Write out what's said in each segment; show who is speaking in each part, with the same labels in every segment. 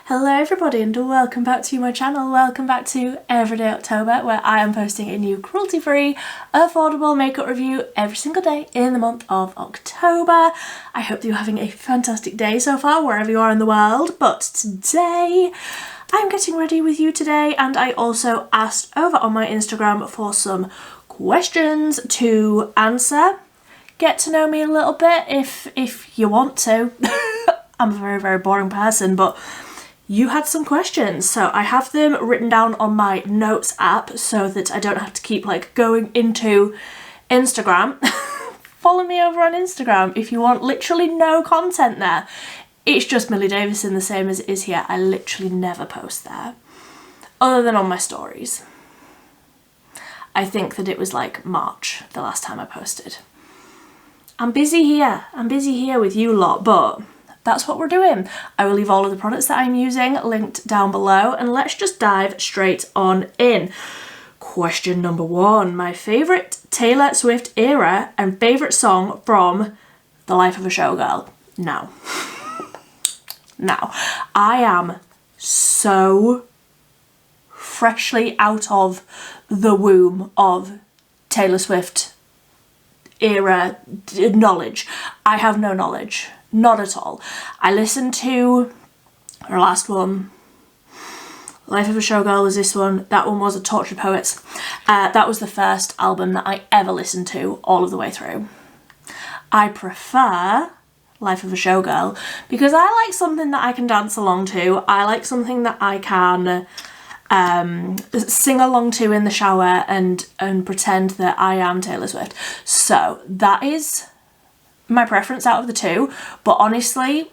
Speaker 1: Hello everybody and welcome back to my channel. Welcome back to Everyday October, where I am posting a new cruelty-free, affordable makeup review every single day in the month of October. I hope that you're having a fantastic day so far wherever you are in the world, but today I'm getting ready with you today, and I also asked over on my Instagram for some questions to answer. Get to know me a little bit if you want to. I'm a very boring person, but you had some questions, so I have them written down on my notes app so that I don't have to keep like going into Instagram. Follow me over on Instagram if you want literally no content there. It's just Millie Davison, the same as it is here. I literally never post there, other than on my stories. I think that it was like March the last time I posted. I'm busy here with you lot, but that's what we're doing. I will leave all of the products that I'm using linked down below, and let's just dive straight on in. Question number one, my favourite Taylor Swift era and favourite song from The Life of a Showgirl. Now, I am so freshly out of the womb of Taylor Swift era knowledge. I have no knowledge. Not at all. I listened to her last one. Life of a Showgirl was this one. That one was A Tortured Poets. That was the first album that I ever listened to all of the way through. I prefer Life of a Showgirl because I like something that I can dance along to. I like something that I can sing along to in the shower and pretend that I am Taylor Swift. So that is my preference out of the two, but honestly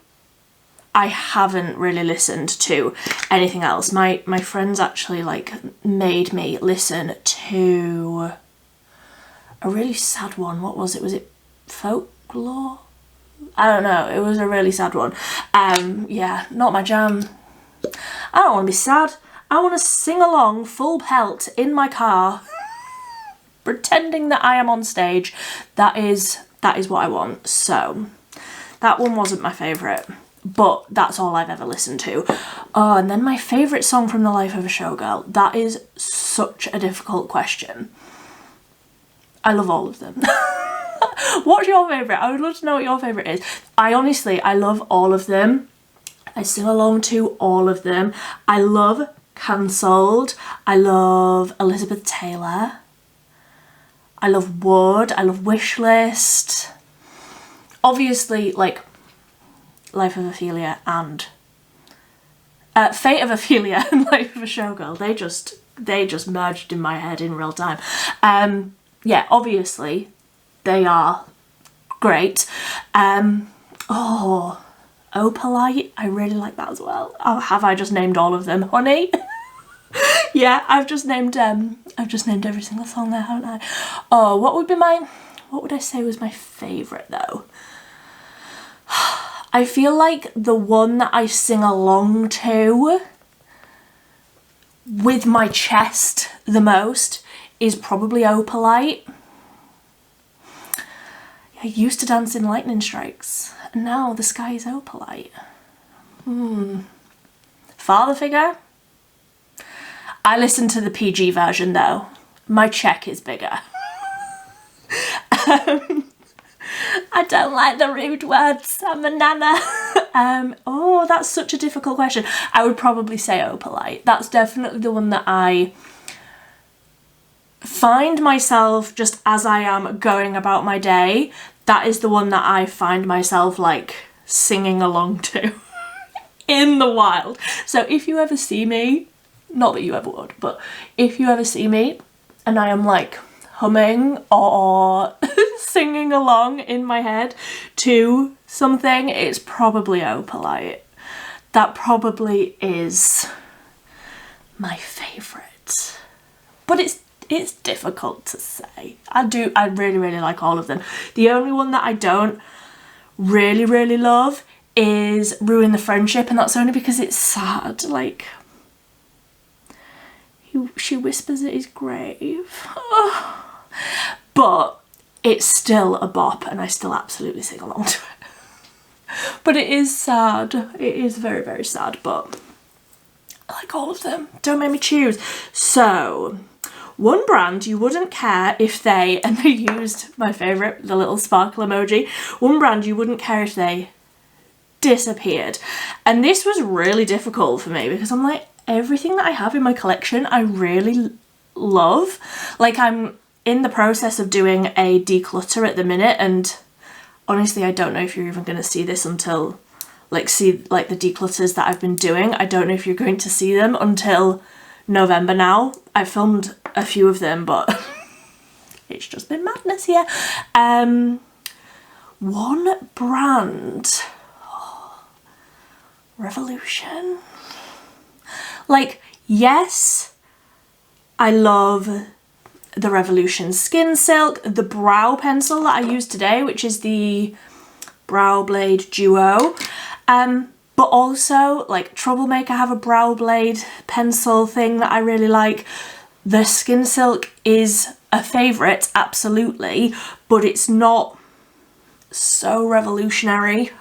Speaker 1: I haven't really listened to anything else. My friends actually like made me listen to a really sad one. What was it? Was it Folklore? I don't know. It was a really sad one. Yeah, not my jam. I don't want to be sad. I want to sing along full pelt in my car pretending that I am on stage. That is what I want. So that one wasn't my favourite, but that's all I've ever listened to. Oh, and then my favourite song from The Life of a Showgirl. That is such a difficult question. I love all of them. What's your favourite? I would love to know what your favourite is. I love all of them. I sing along to all of them. I love Cancelled. I love Elizabeth Taylor. I love Wood. I love Wishlist. Obviously, like Life of Ophelia and Fate of Ophelia and Life of a Showgirl. They just merged in my head in real time. Yeah, obviously they are great. Oh, Opalite. I really like that as well. Oh, have I just named all of them, honey? Yeah, I've just named every single song there, haven't I? Oh, what would I say was my favourite though? I feel like the one that I sing along to with my chest the most is probably Opalite. I used to dance in lightning strikes, and now the sky is Opalite. Father Figure. I listen to the PG version though. My check is bigger. I don't like the rude words. I'm a nana. Oh, that's such a difficult question. I would probably say Opalite. That's definitely the one that I find myself, just as I am going about my day, that is the one that I find myself like singing along to in the wild. So if you ever see me, not that you ever would, but if you ever see me and I am like humming or singing along in my head to something, it's probably Opalite. That probably is my favourite. But it's difficult to say. I really like all of them. The only one that I don't really love is Ruin the Friendship, and that's only because it's sad. Like, she whispers at his grave. Oh. But it's still a bop, and I still absolutely sing along to it. But it is sad. It is very sad, but I like all of them. Don't make me choose. So, one brand you wouldn't care if they, and they used my favourite, the little sparkle emoji. One brand you wouldn't care if they disappeared. And this was really difficult for me because I'm like, everything that I have in my collection I really love. Like, I'm in the process of doing a declutter at the minute, and honestly I don't know if you're even going to see this until see like the declutters that I've been doing. I don't know if you're going to see them until November now. I filmed a few of them, but it's just been madness here. One brand, Revolution. Like, yes, I love the Revolution Skin Silk, the brow pencil that I used today, which is the Brow Blade Duo. But also, like, Troublemaker have a brow blade pencil thing that I really like. The Skin Silk is a favourite, absolutely, but it's not so revolutionary,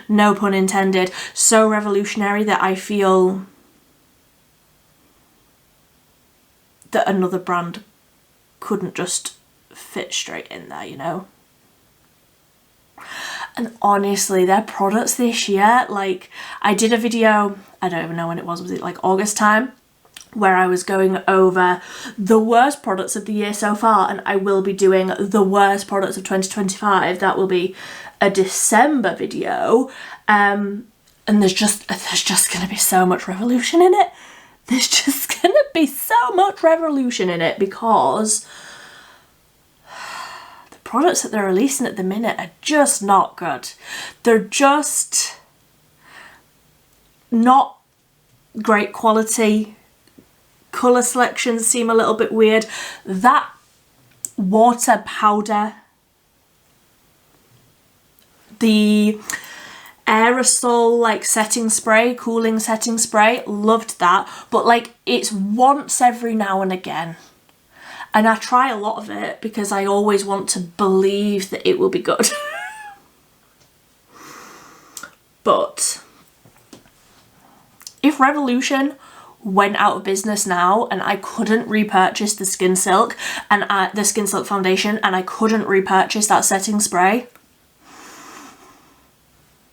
Speaker 1: no pun intended, so revolutionary that I feel that another brand couldn't just fit straight in there, you know? And honestly, their products this year, like, I did a video, I don't even know when it was it like August time, where I was going over the worst products of the year so far, and I will be doing the worst products of 2025. That will be a December video, and there's just gonna be so much revolution in it. There's just gonna be so much revolution in it because products that they're releasing at the minute are just not good. They're just not great quality. Colour selections seem a little bit weird. That water powder, the aerosol like setting spray, cooling setting spray, loved that, but like it's once every now and again. And I try a lot of it because I always want to believe that it will be good. But if Revolution went out of business now and I couldn't repurchase the Skin Silk and the Skin Silk foundation, and I couldn't repurchase that setting spray,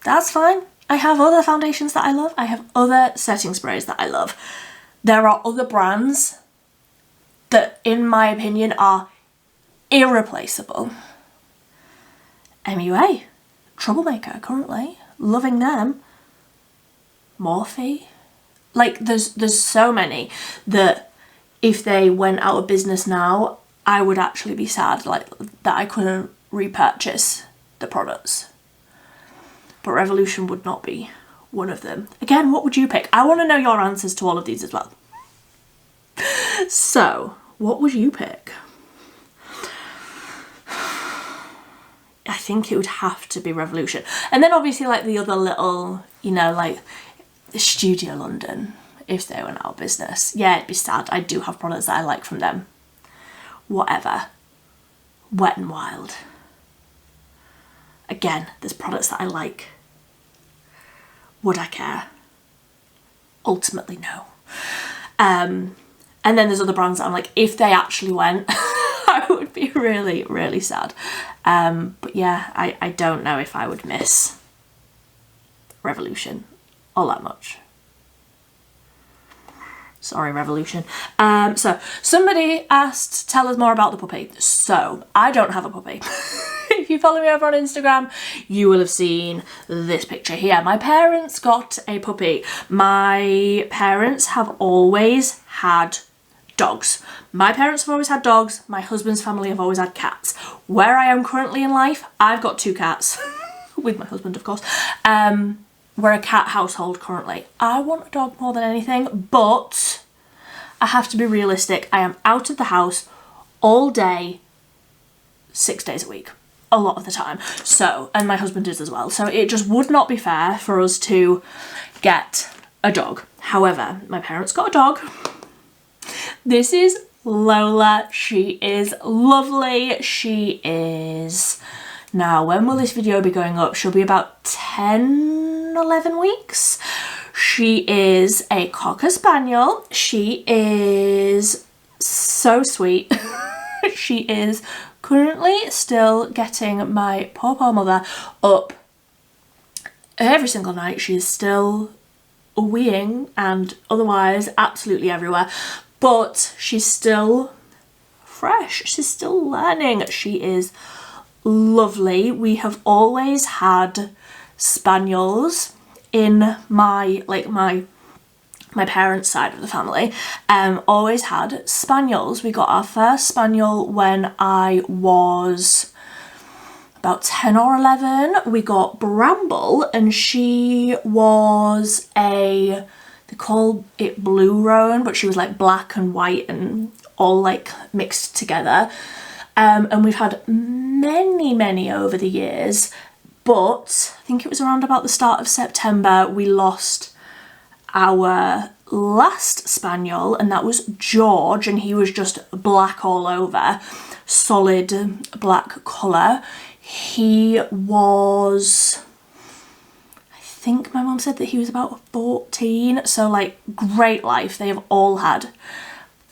Speaker 1: that's fine. I have other foundations that I love. I have other setting sprays that I love. There are other brands that, in my opinion, are irreplaceable. MUA, Troublemaker currently, loving them. Morphe, like there's so many that if they went out of business now, I would actually be sad like that I couldn't repurchase the products. But Revolution would not be one of them. Again, what would you pick? I want to know your answers to all of these as well. So, what would you pick? I think it would have to be Revolution. And then obviously like the other little, you know, like Studio London, if they went out of business. Yeah, it'd be sad. I do have products that I like from them. Whatever. Wet n Wild. Again, there's products that I like. Would I care? Ultimately, no. And then there's other brands that I'm like, if they actually went, I would be really, really sad. But yeah, I don't know if I would miss Revolution all that much. Sorry, Revolution. So somebody asked, tell us more about the puppy. So I don't have a puppy. If you follow me over on Instagram, you will have seen this picture here. My parents got a puppy. My parents have always had dogs. My parents have always had dogs. My husband's family have always had cats. Where I am currently in life, I've got 2 cats. With my husband, of course. We're a cat household currently. I want a dog more than anything, but I have to be realistic. I am out of the house all day, 6 days a week. A lot of the time. So, and my husband is as well. So it just would not be fair for us to get a dog. However, my parents got a dog. This is Lola. She is lovely. She is... Now, when will this video be going up? She'll be about 10, 11 weeks. She is a Cocker Spaniel. She is so sweet. She is currently still getting my poor mother up every single night. She is still weeing and otherwise absolutely everywhere, but she's still fresh. She's still learning. She is lovely. We have always had spaniels in my parents' side of the family. Always had spaniels. We got our first spaniel when I was about 10 or 11. We got Bramble, and she was they call it blue roan, but she was like black and white and all like mixed together. And we've had many over the years, but I think it was around about the start of September we lost our last spaniel, and that was George, and he was just black all over, solid black colour. He was, I think my mum said that he was about 14, so like great life. They have all had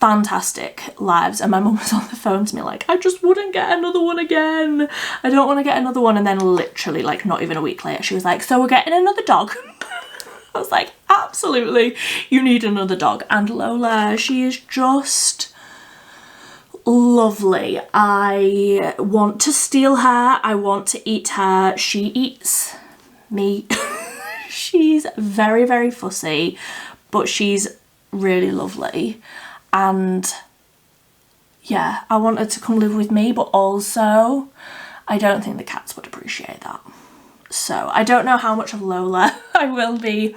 Speaker 1: fantastic lives, and my mum was on the phone to me like, I just wouldn't get another one again. I don't want to get another one. And then literally like not even a week later she was like, so we're getting another dog. I was like, absolutely, you need another dog. And Lola, she is just lovely. I want to steal her. I want to eat her. She eats me. She's very fussy, but she's really lovely. And yeah, I want her to come live with me, but also I don't think the cats would appreciate that. So I don't know how much of Lola I will be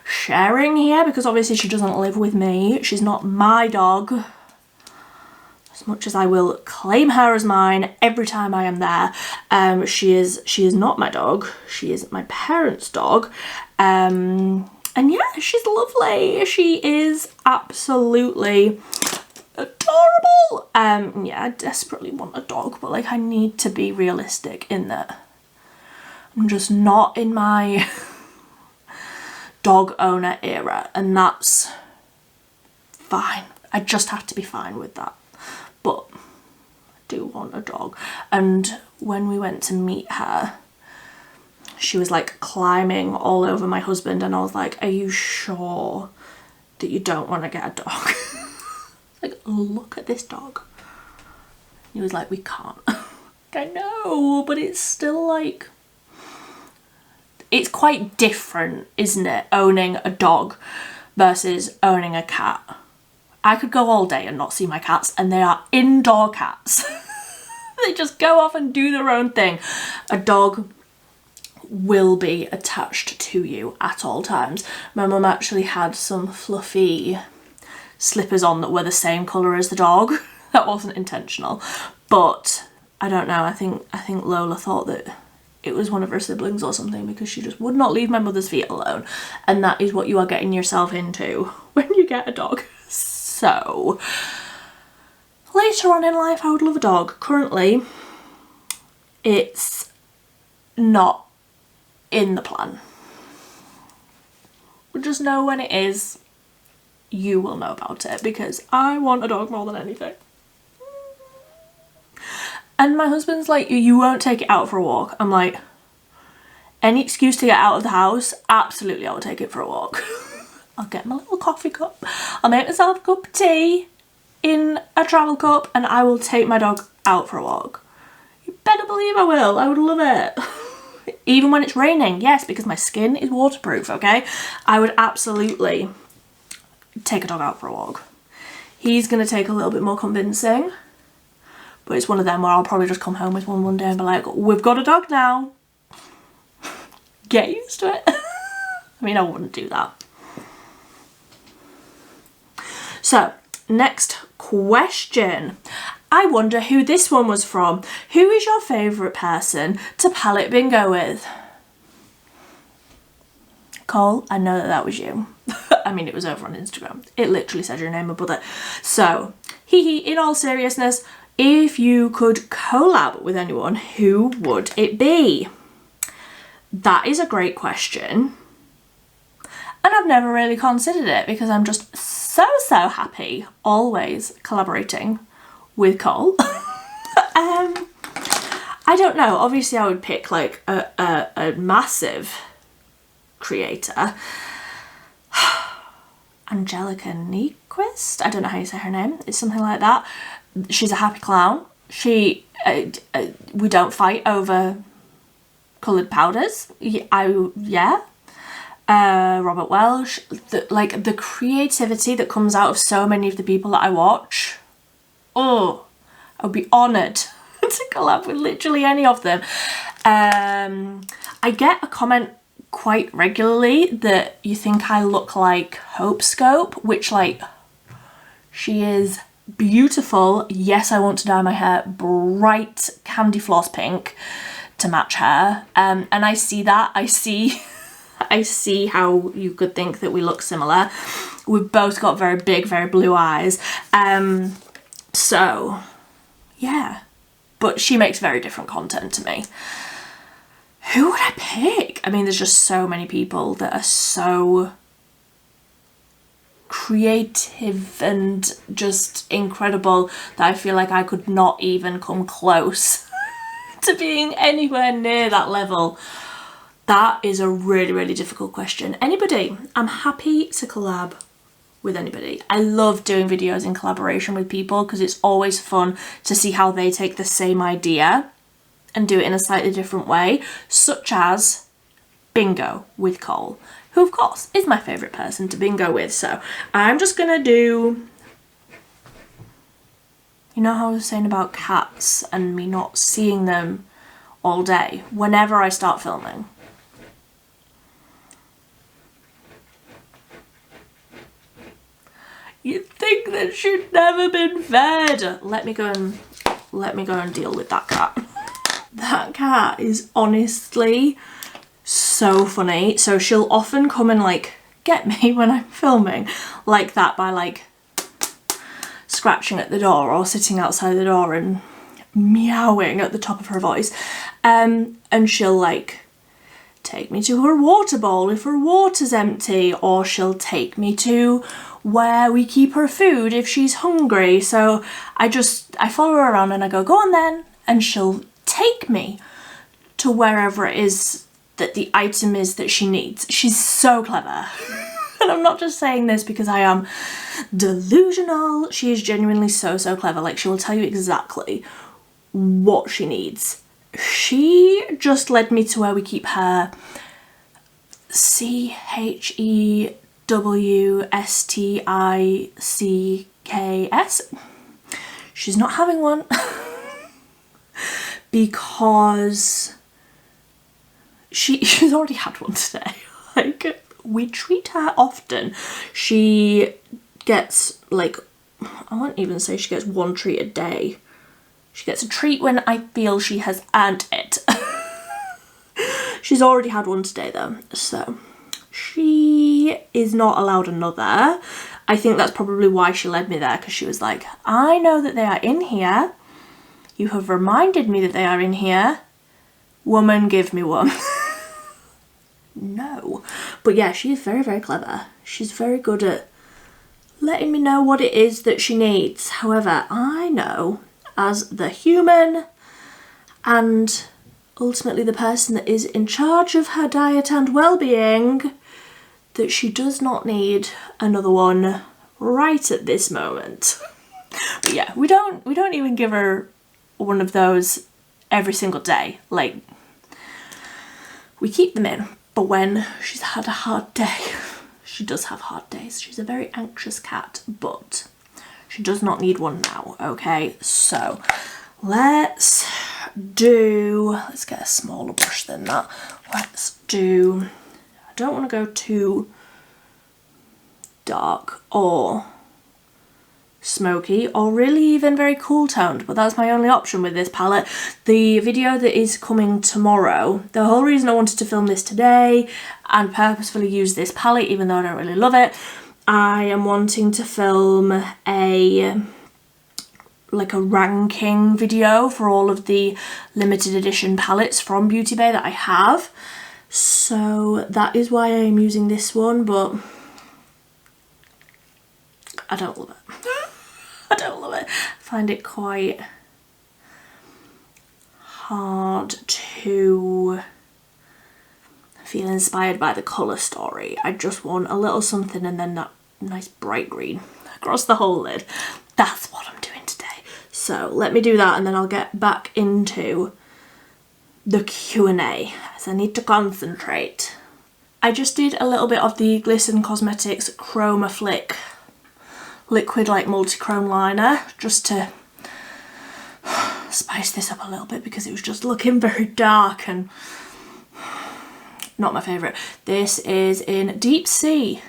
Speaker 1: sharing here, because obviously she doesn't live with me. She's not my dog, as much as I will claim her as mine every time I am there. She is not my dog. She is my parents' dog. And yeah, she's lovely. She is absolutely adorable. Yeah, I desperately want a dog, but like I need to be realistic in that I'm just not in my dog owner era, and that's fine. I just have to be fine with that. But I do want a dog. And when we went to meet her, she was like climbing all over my husband, and I was like, are you sure that you don't want to get a dog? Like, look at this dog. He was like, we can't. I know, but it's still like, it's quite different, isn't it, owning a dog versus owning a cat. I could go all day and not see my cats, and they are indoor cats. They just go off and do their own thing. A dog will be attached to you at all times. My mum actually had some fluffy slippers on that were the same colour as the dog. That wasn't intentional, but I don't know, I think Lola thought that it was one of her siblings or something, because she just would not leave my mother's feet alone, and that is what you are getting yourself into when you get a dog. So later on in life I would love a dog. Currently it's not in the plan. But just know when it is, you will know about it, because I want a dog more than anything. And my husband's like, you won't take it out for a walk. I'm like, any excuse to get out of the house, absolutely I will take it for a walk. I'll get my little coffee cup, I'll make myself a cup of tea in a travel cup, and I will take my dog out for a walk. You better believe I will. I would love it. Even when it's raining, yes, because my skin is waterproof, okay? I would absolutely take a dog out for a walk. He's gonna take a little bit more convincing, but it's one of them where I'll probably just come home with one day and be like, we've got a dog now. Get used to it. I mean, I wouldn't do that. So, next question. I wonder who this one was from. Who is your favourite person to palette bingo with? Cole, I know that was you. I mean, it was over on Instagram. It literally said your name above it. So, in all seriousness, if you could collab with anyone, who would it be? That is a great question. And I've never really considered it because I'm just so happy always collaborating with Cole. I don't know, obviously I would pick like a massive creator. Angelica Nyquist, I don't know how you say her name, it's something like that. She's a happy clown. We don't fight over coloured powders. Robert Welsh, the creativity that comes out of so many of the people that I watch. Oh, I would be honoured to collab with literally any of them. I get a comment quite regularly that you think I look like Hope Scope, which like, she is beautiful. Yes, I want to dye my hair bright candy floss pink to match her. And I see that. I see how you could think that we look similar. We've both got very big, very blue eyes. So yeah, but she makes very different content to me. Who would I pick? I mean, there's just so many people that are so creative and just incredible that I feel like I could not even come close to being anywhere near that level. That is a really, really difficult question. Anybody, I'm happy to collab with anybody. I love doing videos in collaboration with people because it's always fun to see how they take the same idea and do it in a slightly different way, such as bingo with Cole, who of course is my favourite person to bingo with. So I'm just gonna do, you know how I was saying about cats and me not seeing them all day whenever I start filming. You'd think that she'd never been fed. Let me go and deal with that cat. That cat is honestly so funny. So she'll often come and like get me when I'm filming like that by like scratching at the door or sitting outside the door and meowing at the top of her voice. And she'll like take me to her water bowl if her water's empty, or she'll take me to where we keep her food if she's hungry. So I follow her around and I go on then, and she'll take me to wherever it is that the item is that she needs. She's so clever. And I'm not just saying this because I am delusional. She is genuinely so clever. Like, she will tell you exactly what she needs. She just led me to where we keep her CHEWSTICKS. She's not having one because she's already had one today. Like, we treat her often. She gets like, I won't even say she gets one treat a day. She gets a treat when I feel she has earned it. She's already had one today though, so she is not allowed another. I think that's probably why she led me there, because she was like, I know that they are in here. You have reminded me that they are in here. Woman, give me one. No. But yeah, she is very clever. She's very good at letting me know what it is that she needs. However, I know as the human and ultimately the person that is in charge of her diet and well-being that she does not need another one right at this moment. But yeah, we don't even give her one of those every single day. Like, we keep them in, but when she's had a hard day, she does have hard days. She's a very anxious cat, but she does not need one now, okay? So let's get a smaller brush than that. I don't want to go too dark or smoky or really even very cool toned, but that's my only option with this palette. The video that is coming tomorrow, the whole reason I wanted to film this today and purposefully use this palette, even though I don't really love it, I am wanting to film a ranking video for all of the limited edition palettes from Beauty Bay that I have. So that is why I am using this one, but I don't love it. I don't love it. I find it quite hard to feel inspired by the colour story. I just want a little something and then that nice bright green across the whole lid. That's what I'm doing today. So let me do that and then I'll get back into the Q&A as I need to concentrate. I just did a little bit of the Glisten Cosmetics Chroma Flick liquid like multi-chrome liner just to spice this up a little bit because it was just looking very dark and not my favourite. This is in Deep Sea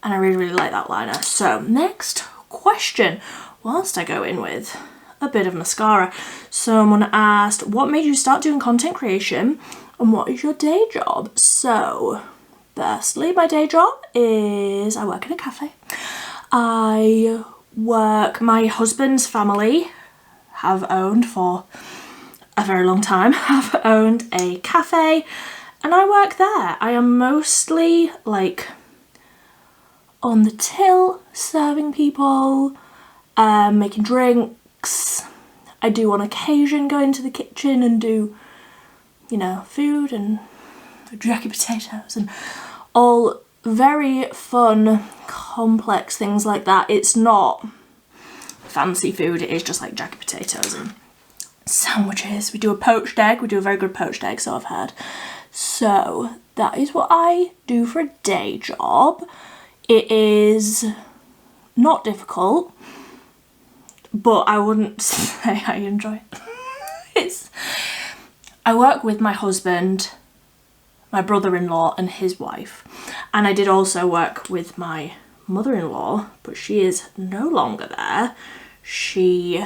Speaker 1: and I really like that liner. So next question, whilst I go in with a bit of mascara. Someone asked, what made you start doing content creation and what is your day job? So firstly, my day job is I work in a cafe. My husband's family have owned for a very long time, have owned a cafe and I work there. I am mostly like on the till, serving people, making drinks. I do on occasion go into the kitchen and do, you know, food and jacket potatoes and all very fun, complex things like that. It's not fancy food, it is just like jacket potatoes and sandwiches. We do a poached egg, we do a very good poached egg, so I've had. So that is what I do for a day job. It is not difficult, but I wouldn't say I enjoy it. I work with my husband, my brother-in-law and his wife, and I did also work with my mother-in-law, but she is no longer there. She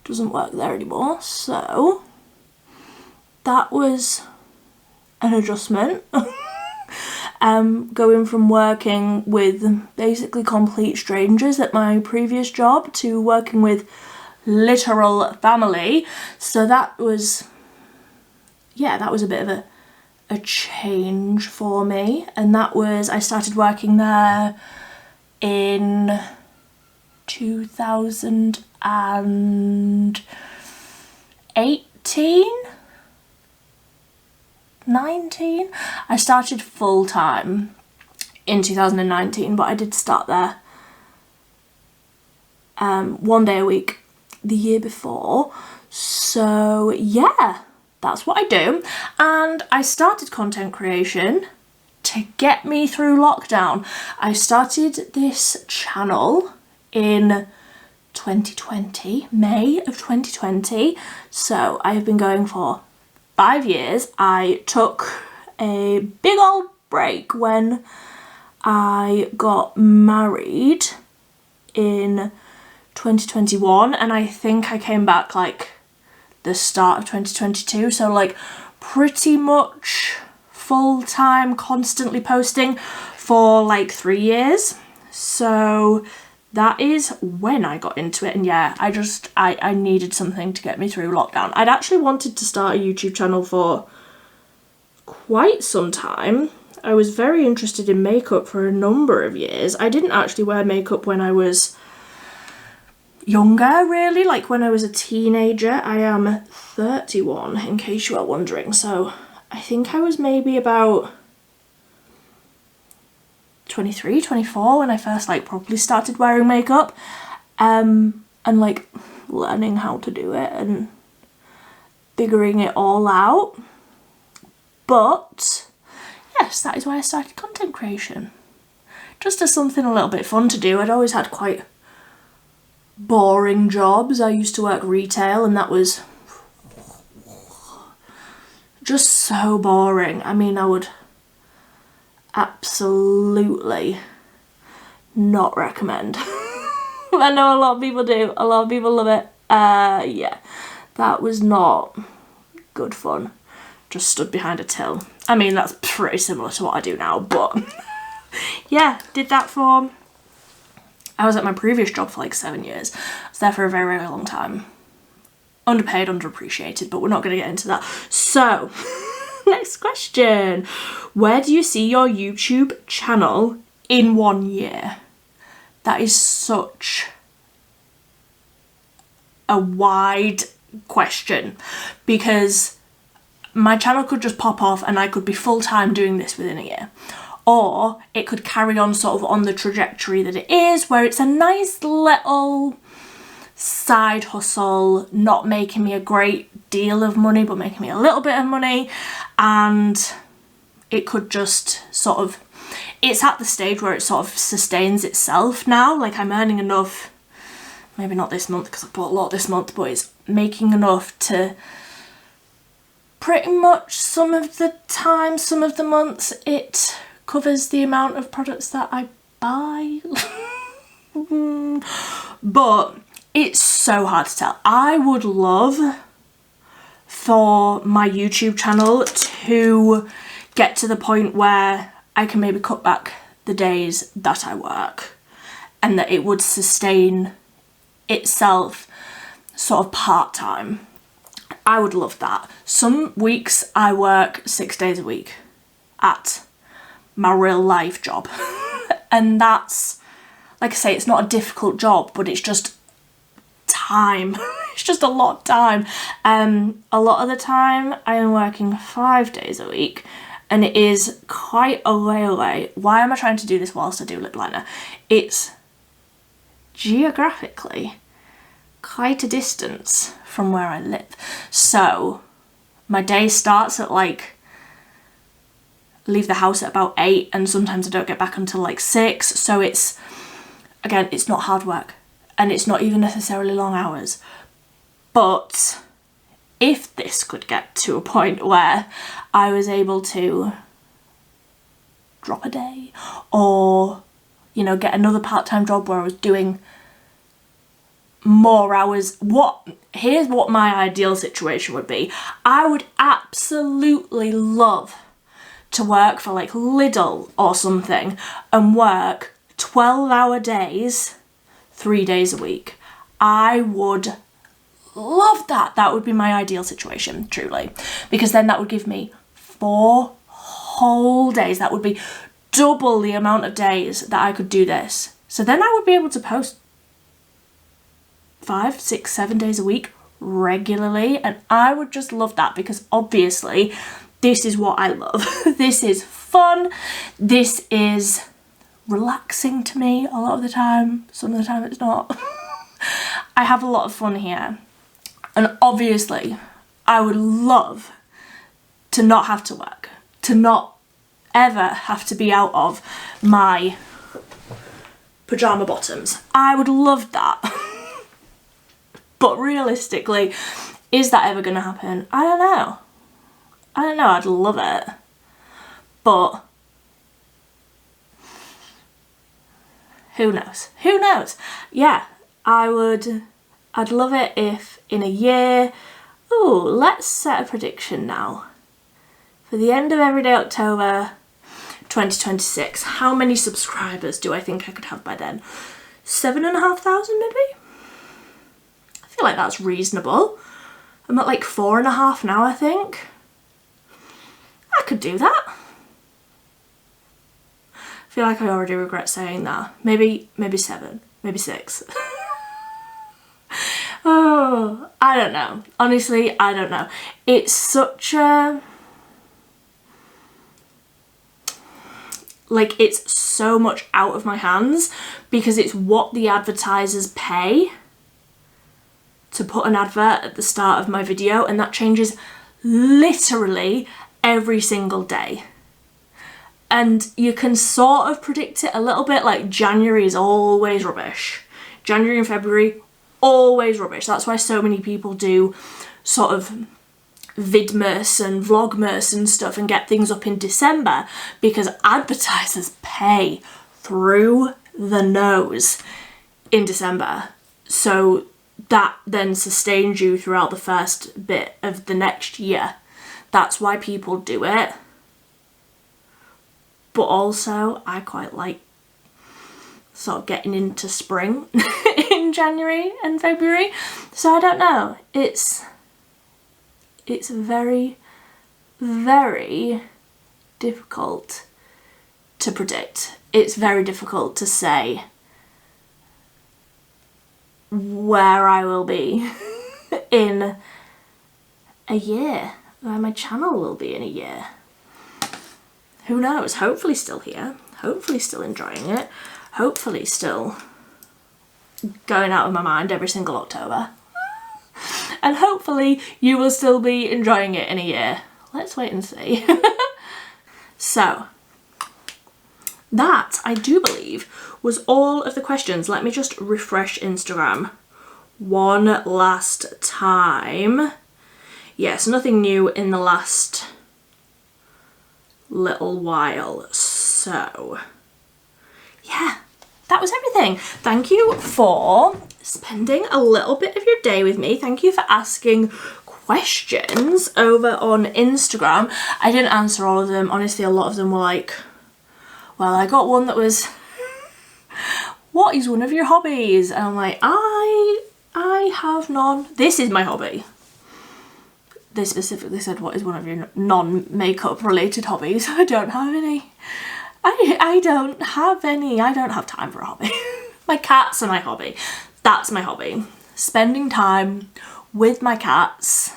Speaker 1: doesn't work there anymore, so that was an adjustment. Going from working with basically complete strangers at my previous job to working with literal family. So that was, yeah, that was a bit of a change for me. And that was, I started working there in 2018? 19? I started full time in 2019, but I did start there 1 day a week the year before. So yeah, that's what I do. And I started content creation to get me through lockdown. I started this channel in 2020, May of 2020. So I have been going for 5 years. I took a big old break when I got married in 2021 and I think I came back like the start of 2022, so like pretty much full-time, constantly posting for like 3 years. So that is when I got into it, and yeah, I needed something to get me through lockdown. I'd actually wanted to start a YouTube channel for quite some time. I was very interested in makeup for a number of years. I didn't actually wear makeup when I was younger, really, like when I was a teenager. I am 31, in case you are wondering, so I think I was maybe about 23, 24 when I first like properly started wearing makeup, and like learning how to do it and figuring it all out. But yes, that is why I started content creation, just as something a little bit fun to do. I'd always had quite boring jobs. I used to work retail and that was just so boring. I mean, I would absolutely not recommend. I know a lot of people do, a lot of people love it. Yeah, that was not good fun. Just stood behind a till. I mean, that's pretty similar to what I do now, but yeah, did that for, I was at my previous job for like 7 years. I was there for a very, very long time. Underpaid, underappreciated, but we're not going to get into that. So Next question. Where do you see your YouTube channel in 1 year? That is such a wide question, because my channel could just pop off and I could be full-time doing this within a year. Or it could carry on sort of on the trajectory that it is, where it's a nice little side hustle, not making me a great deal of money, but making me a little bit of money. And it could just sort of, it's at the stage where it sort of sustains itself now. Like, I'm earning enough, maybe not this month because I bought a lot this month, but it's making enough to pretty much some of the time, some of the months, it covers the amount of products that I buy. But it's so hard to tell. I would love for my YouTube channel to get to the point where I can maybe cut back the days that I work and that it would sustain itself sort of part-time. I would love that. Some weeks I work 6 days a week at my real life job. And that's, like I say, it's not a difficult job, but it's just time. It's just a lot of time. A lot of the time I am working 5 days a week, and it is quite a way away. Why am I trying to do this whilst I do lip liner? It's geographically quite a distance from where I live. So my day starts at like, leave the house at about 8, and sometimes I don't get back until like 6. So it's, again, it's not hard work and it's not even necessarily long hours. But if this could get to a point where I was able to drop a day, or, you know, get another part-time job where I was doing more hours, here's what my ideal situation would be. I would absolutely love to work for like Lidl or something and work 12-hour days, 3 days a week. I would love that. That would be my ideal situation, truly, because then that would give me 4 whole days. That would be double the amount of days that I could do this. So then I would be able to post 5, 6, 7 days a week regularly, and I would just love that, because obviously this is what I love. This is fun. This is relaxing to me a lot of the time. Some of the time it's not. I have a lot of fun here. And obviously I would love to not have to work, to not ever have to be out of my pyjama bottoms. I would love that. But realistically, is that ever going to happen? I don't know. I don't know, I'd love it. But who knows? Who knows? Yeah, I'd love it if in a year, ooh, let's set a prediction now. For the end of Everyday October 2026, how many subscribers do I think I could have by then? 7,500 maybe? I feel like that's reasonable. I'm at like 4.5 now, I think. I could do that. I feel like I already regret saying that. Maybe 7, maybe 6. Oh, I don't know. Honestly, I don't know. It's such a, like, it's so much out of my hands, because it's what the advertisers pay to put an advert at the start of my video, and that changes literally every single day. And you can sort of predict it a little bit, like January is always rubbish. January and February, always rubbish. That's why so many people do sort of Vidmas and Vlogmas and stuff and get things up in December, because advertisers pay through the nose in December. So that then sustains you throughout the first bit of the next year. That's why people do it. But also, I quite like sort of getting into spring in January and February. So I don't know. It's very, very difficult to predict. It's very difficult to say where I will be in a year, where my channel will be in a year. Who knows? Hopefully still here, hopefully still enjoying it, hopefully still going out of my mind every single October. And hopefully you will still be enjoying it in a year. Let's wait and see. So, that, I do believe, was all of the questions. Let me just refresh Instagram one last time. Yes, nothing new in the last little while. So, yeah, that was everything. Thank you for spending a little bit of your day with me. Thank you for asking questions over on Instagram. I didn't answer all of them. Honestly, a lot of them were like, well, I got one that was, what is one of your hobbies? And I'm like, I have none. This is my hobby. They specifically said, what is one of your non-makeup related hobbies? I don't have any. I don't have any. I don't have time for a hobby. My cats are my hobby. That's my hobby. Spending time with my cats,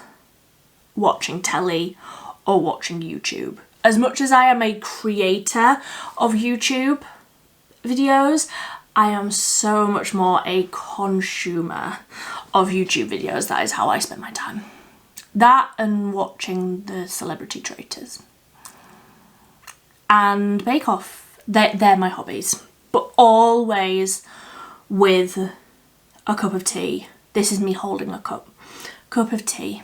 Speaker 1: watching telly or watching YouTube. As much as I am a creator of YouTube videos, I am so much more a consumer of YouTube videos. That is how I spend my time. That and watching the Celebrity Traitors and Bake Off. They're my hobbies, but always with a cup of tea. This is me holding a cup of tea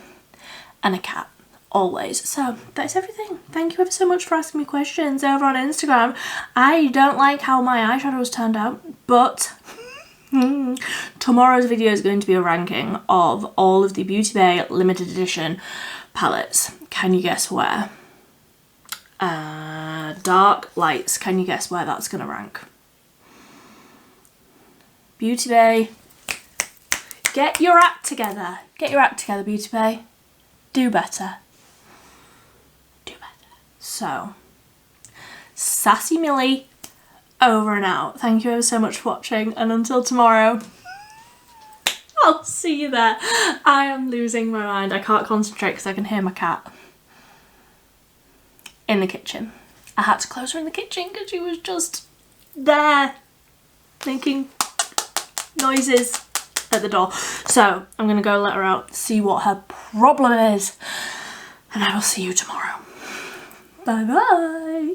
Speaker 1: and a cat, always. So that's everything. Thank you ever so much for asking me questions over on Instagram. I don't like how my eyeshadows turned out, but tomorrow's video is going to be a ranking of all of the Beauty Bay limited edition palettes. Can you guess where? Dark lights. Can you guess where that's going to rank? Beauty Bay, get your act together. Get your act together, Beauty Bay. Do better. Do better. So, Sassy Millie, over and out. Thank you ever so much for watching, and until tomorrow, I'll see you there. I am losing my mind. I can't concentrate because I can hear my cat in the kitchen. I had to close her in the kitchen because she was just there making noises at the door. So I'm gonna go let her out, see what her problem is, and I will see you tomorrow. Bye bye.